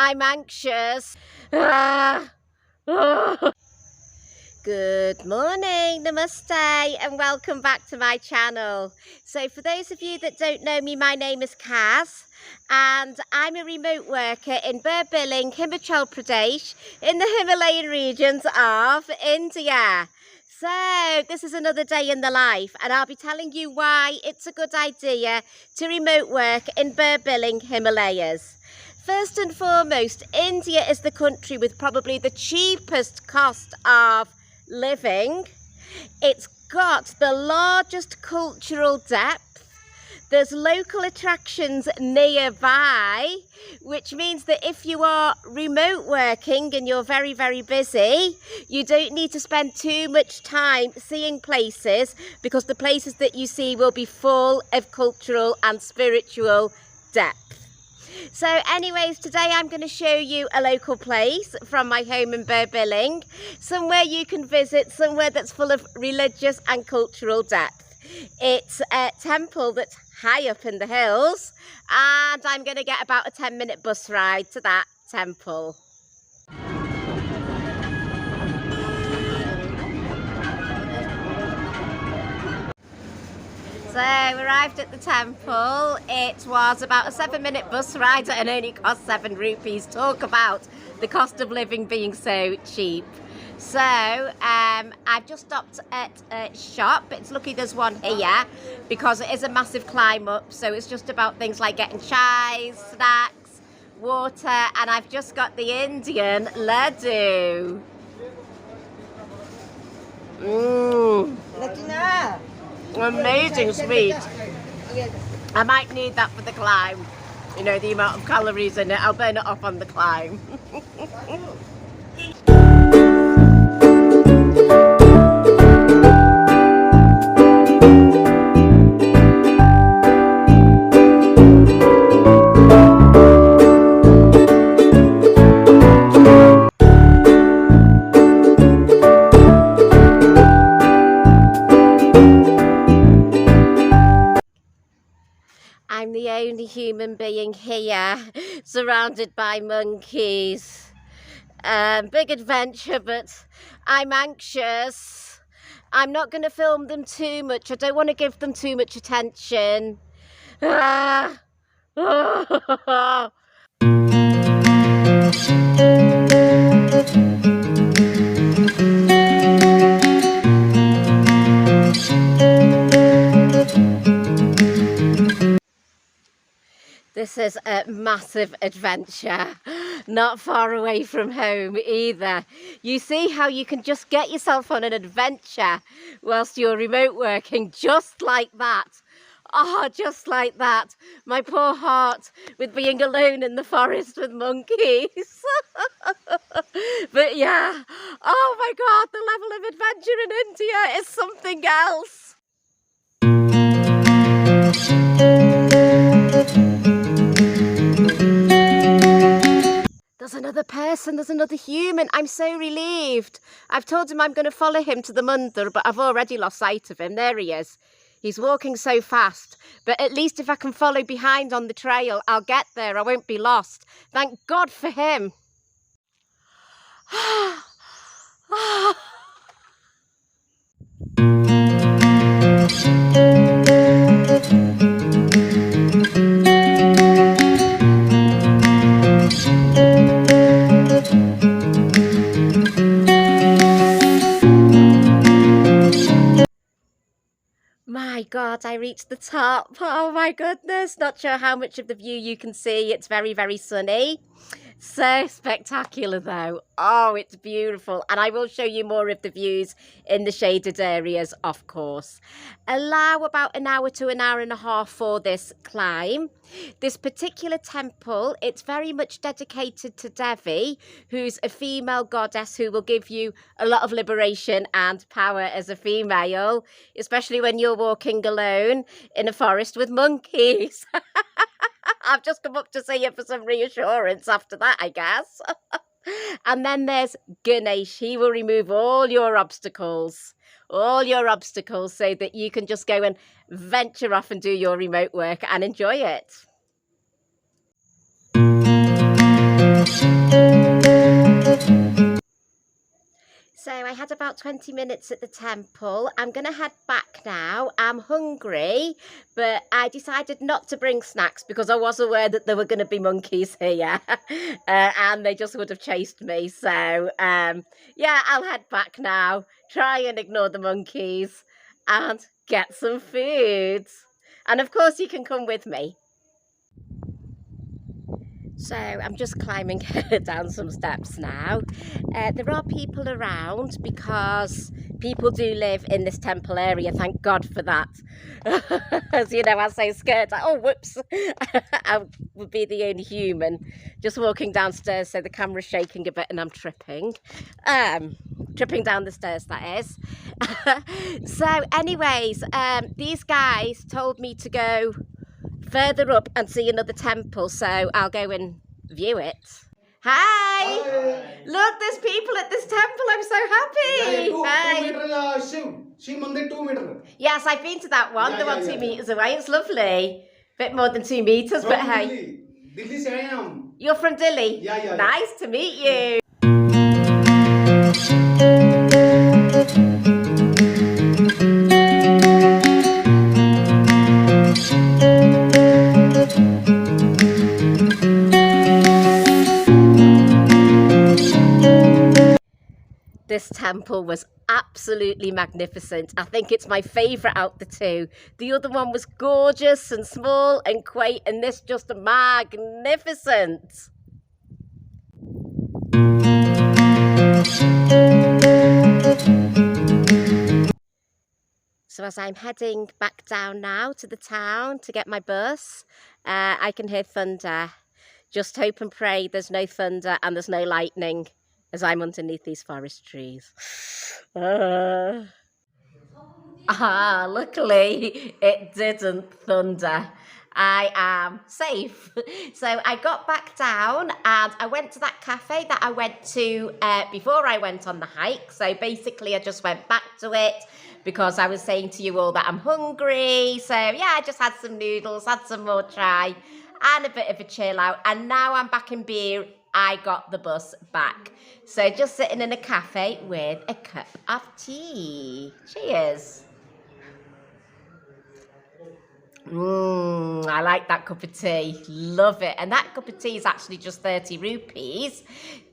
I'm anxious. Ah. Oh. Good morning, namaste, and welcome back to my channel. So for those of you that don't know me, my name is Kaz, and I'm a remote worker in Bir Billing, Himachal Pradesh, in the Himalayan regions of India. So this is another day in the life, and I'll be telling you why it's a good idea to remote work in Bir Billing, Himalayas. First and foremost, India is the country with probably the cheapest cost of living. It's got the largest cultural depth. There's local attractions nearby, which means that if you are remote working and you're very, very busy, you don't need to spend too much time seeing places, because the places that you see will be full of cultural and spiritual depth. So anyways, today I'm going to show you a local place from my home in Bir Billing, somewhere you can visit, somewhere that's full of religious and cultural depth. It's a temple that's high up in the hills, and I'm going to get about a 10-minute bus ride to that temple. So we arrived at the temple. It was about a 7-minute bus ride and only cost 7 rupees. Talk about the cost of living being so cheap. So I've just stopped at a shop. It's lucky there's one here because it is a massive climb up. So it's just about things like getting chai, snacks, water, and I've just got the Indian laddu. Amazing sweet. I might need that for the climb. You know, the amount of calories in it, I'll burn it off on the climb. I'm the only human being here, surrounded by monkeys. Big adventure, but I'm anxious. I'm not going to film them too much. I don't want to give them too much attention. Ah. This is a massive adventure, not far away from home either. You see how you can just get yourself on an adventure whilst you're remote working, just like that. Oh, just like that. My poor heart with being alone in the forest with monkeys. But yeah, oh my God, the level of adventure in India is something else. There's another person, there's another human. I'm so relieved. I've told him I'm going to follow him to the mandir, but I've already lost sight of him. There he is. He's walking so fast. But at least if I can follow behind on the trail, I'll get there. I won't be lost. Thank God for him. My God, I reached the top. Oh my goodness, not sure how much of the view you can see. It's very, very sunny. So spectacular though. Oh, it's beautiful. And I will show you more of the views in the shaded areas, of course. Allow about an hour to an hour and a half for this climb. This particular temple, it's very much dedicated to Devi, who's a female goddess who will give you a lot of liberation and power as a female, especially when you're walking alone in a forest with monkeys. I've just come up to see you for some reassurance after that, I guess. And then there's Ganesh. He will remove all your obstacles so that you can just go and venture off and do your remote work and enjoy it. So I had about 20 minutes at the temple. I'm going to head back now. I'm hungry, but I decided not to bring snacks because I was aware that there were going to be monkeys here and they just would have chased me. So yeah, I'll head back now, try and ignore the monkeys and get some food. And of course you can come with me. So I'm just climbing down some steps now. There are people around because people do live in this temple area, thank God for that. As you know, I say scared, oh whoops, I would be the only human just walking downstairs, so the camera's shaking a bit and I'm tripping. Tripping down the stairs, that is. So anyways, these guys told me to go further up and see another temple, so I'll go and view it. Hi! Hi. Look, there's people at this temple. I'm so happy. Hi. 2 meter, 2 meter. Yes, I've been to that one, the one 2 meters away. It's lovely. Bit more than 2 meters, but hey. Delhi se aaye hum. You're from Delhi? Yeah. Nice to meet you. This temple was absolutely magnificent. I think it's my favourite out the two. The other one was gorgeous and small and quaint, and this just magnificent. So as I'm heading back down now to the town to get my bus, I can hear thunder. Just hope and pray there's no thunder and there's no lightning as I'm underneath these forest trees. Luckily it didn't thunder. I am safe. So I got back down and I went to that cafe that I went to before I went on the hike. So basically I just went back to it because I was saying to you all that I'm hungry. So yeah, I just had some noodles, had some more chai and a bit of a chill out. And now I'm back in Bir. I got the bus back. So just sitting in a cafe with a cup of tea. Cheers. I like that cup of tea. Love it. And that cup of tea is actually just 30 rupees.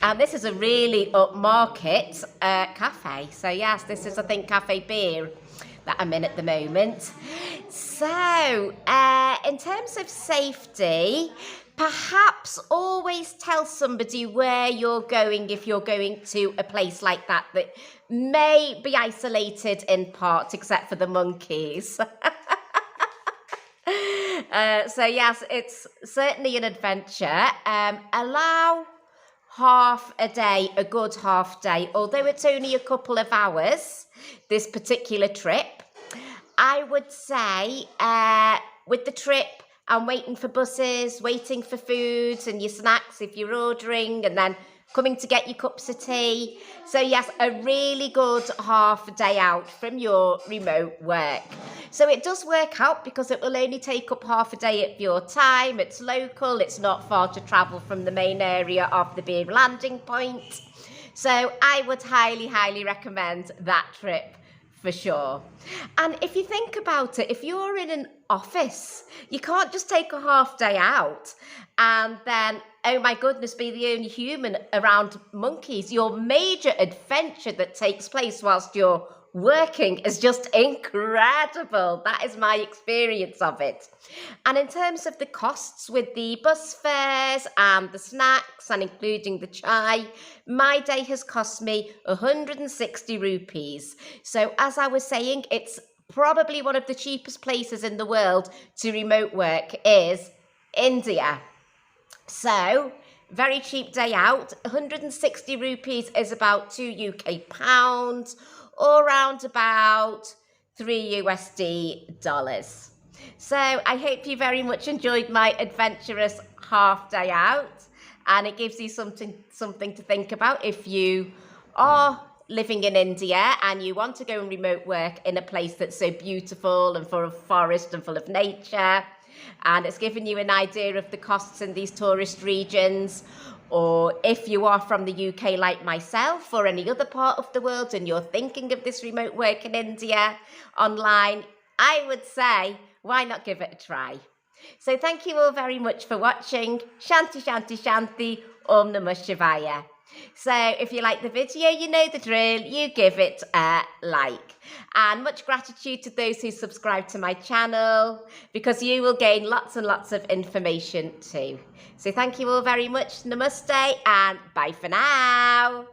And this is a really upmarket cafe. So yes, this is, I think, Cafe Bir that I'm in at the moment. So in terms of safety, perhaps always tell somebody where you're going if you're going to a place like that that may be isolated in part, except for the monkeys. So yes, it's certainly an adventure. Allow half a day, a good half day, although it's only a couple of hours, this particular trip. I would say with the trip, I'm waiting for buses, waiting for foods and your snacks if you're ordering, and then coming to get your cups of tea. So yes, a really good half a day out from your remote work. So it does work out because it will only take up half a day of your time. It's local, it's not far to travel from the main area of the Bir landing point. So I would highly, highly recommend that trip for sure. And if you think about it, if you're in an office, you can't just take a half day out and then, oh my goodness, be the only human around monkeys. Your major adventure that takes place whilst you're working is just incredible. That is my experience of it. And in terms of the costs with the bus fares and the snacks and including the chai, my day has cost me 160 rupees. So as I was saying, it's probably one of the cheapest places in the world to remote work is India. So very cheap day out. 160 rupees is about 2 UK pounds, or around about $3 USD. So I hope you very much enjoyed my adventurous half day out, and it gives you something to think about if you are living in India and you want to go and remote work in a place that's so beautiful and full of forest and full of nature. and it's given you an idea of the costs in these tourist regions. Or if you are from the UK like myself or any other part of the world and you're thinking of this remote work in India online, I would say, why not give it a try? So thank you all very much for watching. Shanti, Shanti, Shanti, Om Namah Shivaya. So if you like the video, you know the drill, you give it a like. And much gratitude to those who subscribe to my channel, because you will gain lots and lots of information too. So thank you all very much. Namaste and bye for now.